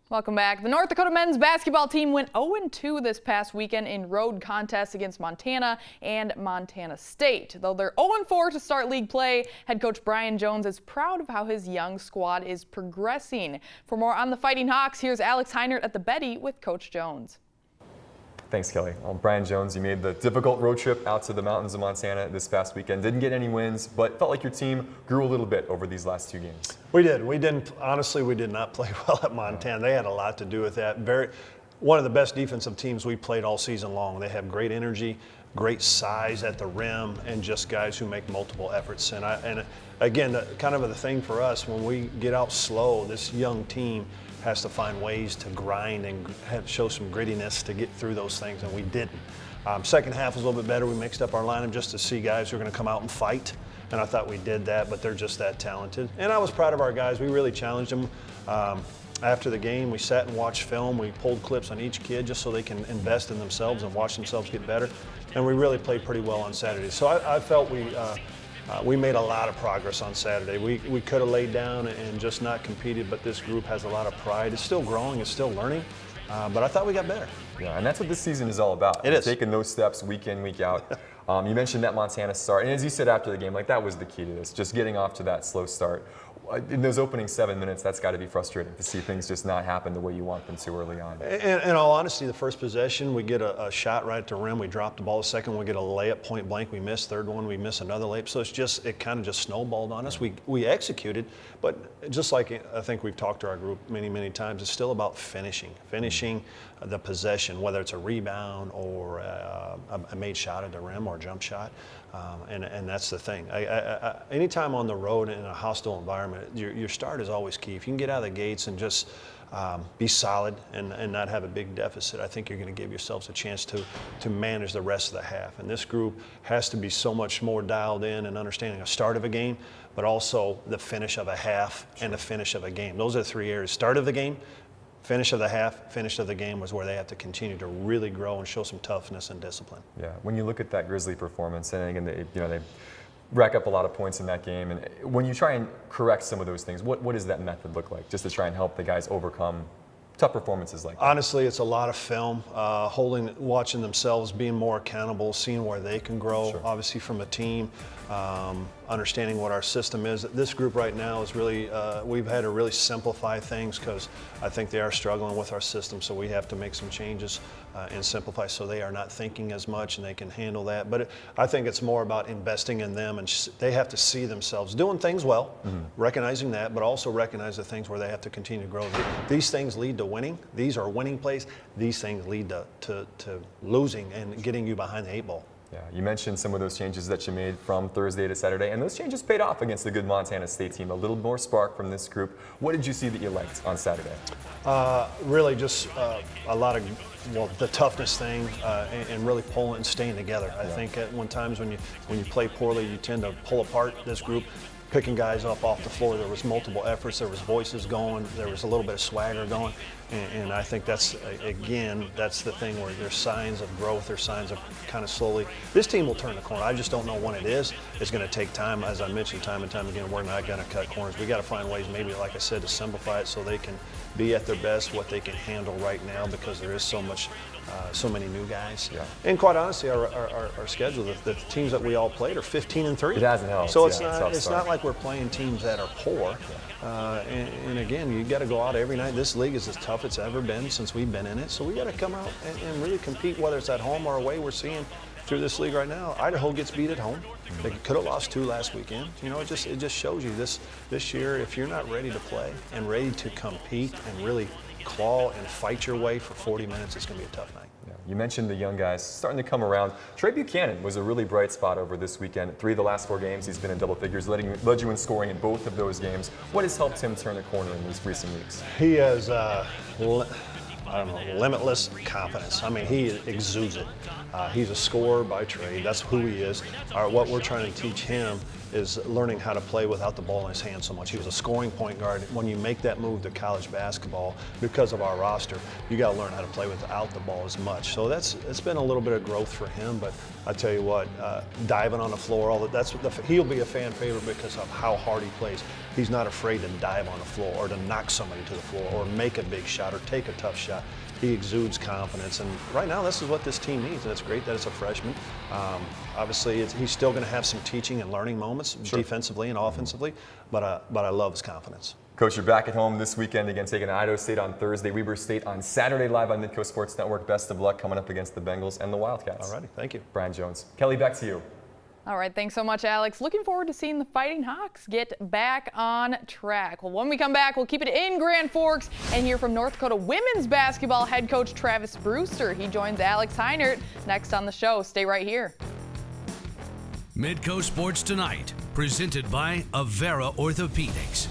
Welcome back. The North Dakota men's basketball team went 0-2 this past weekend in road contests against Montana and Montana State. Though they're 0-4 to start league play, head coach Brian Jones is proud of how his young squad is progressing. For more on the Fighting Hawks, here's Alex Heinert at the Betty with Coach Jones. Thanks, Kelly. Well, Brian Jones, you made the difficult road trip out to the mountains of Montana this past weekend. Didn't get any wins, but felt like your team grew a little bit over these last two games. We did. Honestly, we did not play well at Montana. They had a lot to do with that. One of the best defensive teams we played all season long. They have great energy, great size at the rim, and just guys who make multiple efforts. And again, kind of the thing for us, when we get out slow, this young team has to find ways to grind and show some grittiness to get through those things, and we didn't. Second half was a little bit better. We mixed up our lineup just to see guys who are going to come out and fight, and I thought we did that, but they're just that talented. And I was proud of our guys. We really challenged them. After the game, we sat and watched film. We pulled clips on each kid just so they can invest in themselves and watch themselves get better, and we really played pretty well on Saturday. So I felt we made a lot of progress on Saturday. We could have laid down and just not competed, but this group has a lot of pride. It's still growing, it's still learning, but I thought we got better. Yeah, and that's what this season is all about. It is. Taking those steps week in, week out. You mentioned that Montana start, and as you said after the game, that was the key to this, just getting off to that slow start. In those opening 7 minutes, that's got to be frustrating to see things just not happen the way you want them to early on. In all honesty, the first possession, we get a shot right at the rim. We drop the ball. The second one, we get a layup point blank. We miss. Third one, we miss another layup. So it kind of just snowballed on us. We executed, but just like I think we've talked to our group many, many times, it's still about finishing the possession, whether it's a rebound or a made shot at the rim or a jump shot. And that's the thing. Anytime on the road in a hostile environment, your start is always key. If you can get out of the gates and just be solid and not have a big deficit, I think you're going to give yourselves a chance to manage the rest of the half. And this group has to be so much more dialed in and understanding the start of a game, but also the finish of a half and the finish of a game. Those are the three areas. Start of the game, finish of the half, finish of the game was where they have to continue to really grow and show some toughness and discipline. Yeah, when you look at that Grizzly performance, and again, they rack up a lot of points in that game, and when you try and correct some of those things, what does that method look like, just to try and help the guys overcome tough performances like that? Honestly, it's a lot of film, watching themselves, being more accountable, seeing where they can grow, Sure. Obviously from a team, understanding what our system is. This group right now is really, we've had to really simplify things because I think they are struggling with our system, so we have to make some changes and simplify so they are not thinking as much and they can handle that. But I think it's more about investing in them, and they have to see themselves doing things well, recognizing that, but also recognize the things where they have to continue to grow. These things lead to winning. These are winning plays. These things lead to losing and getting you behind the 8 ball. Yeah, you mentioned some of those changes that you made from Thursday to Saturday, and those changes paid off against the good Montana State team. A little more spark from this group. What did you see that you liked on Saturday? Really just a lot of, the toughness thing and really pulling and staying together. I think at times when you play poorly, you tend to pull apart this group. Picking guys up off the floor, there was multiple efforts, there was voices going, there was a little bit of swagger going, and I think that's the thing where there's signs of growth, there's signs of kind of slowly, this team will turn the corner. I just don't know when it is. It's going to take time. As I mentioned time and time again, we're not going to cut corners. We got to find ways, maybe like I said, to simplify it so they can be at their best, what they can handle right now, because there is so many new guys. Yeah. And quite honestly, our schedule, the teams that we all played are 15-3. It hasn't helped. So it's not like we're playing teams that are poor. And again, you got to go out every night. This league is as tough it's ever been since we've been in it. So we got to come out and really compete, whether it's at home or away. We're seeing through this league right now, Idaho gets beat at home. They could have lost 2 last weekend. You know, it just shows you this year, if you're not ready to play and ready to compete and really claw and fight your way for 40 minutes, it's going to be a tough night. Yeah. You mentioned the young guys starting to come around. Trey Buchanan was a really bright spot over this weekend. 3 of the last 4 games, he's been in double figures, led you in scoring in both of those games. What has helped him turn the corner in these recent weeks? He has limitless confidence. I mean, he exudes it. He's a scorer by trade. That's who he is. What we're trying to teach him is learning how to play without the ball in his hand so much. He was a scoring point guard. When you make that move to college basketball, because of our roster, you got to learn how to play without the ball as much. So it's been a little bit of growth for him. But I tell you what, diving on the floor, he'll be a fan favorite because of how hard he plays. He's not afraid to dive on the floor or to knock somebody to the floor or make a big shot or take a tough shot. He exudes confidence, and right now this is what this team needs, and it's great that it's a freshman. Obviously, he's still going to have some teaching and learning moments defensively and offensively, but I love his confidence. Coach, you're back at home this weekend against Idaho State on Thursday, Weber State on Saturday, live on Midco Sports Network. Best of luck coming up against the Bengals and the Wildcats. All righty, thank you. Brian Jones. Kelly, back to you. All right, thanks so much, Alex. Looking forward to seeing the Fighting Hawks get back on track. Well, when we come back, we'll keep it in Grand Forks and hear from North Dakota women's basketball head coach Travis Brewster. He joins Alex Heinert next on the show. Stay right here. Midco Sports Tonight, presented by Avera Orthopedics.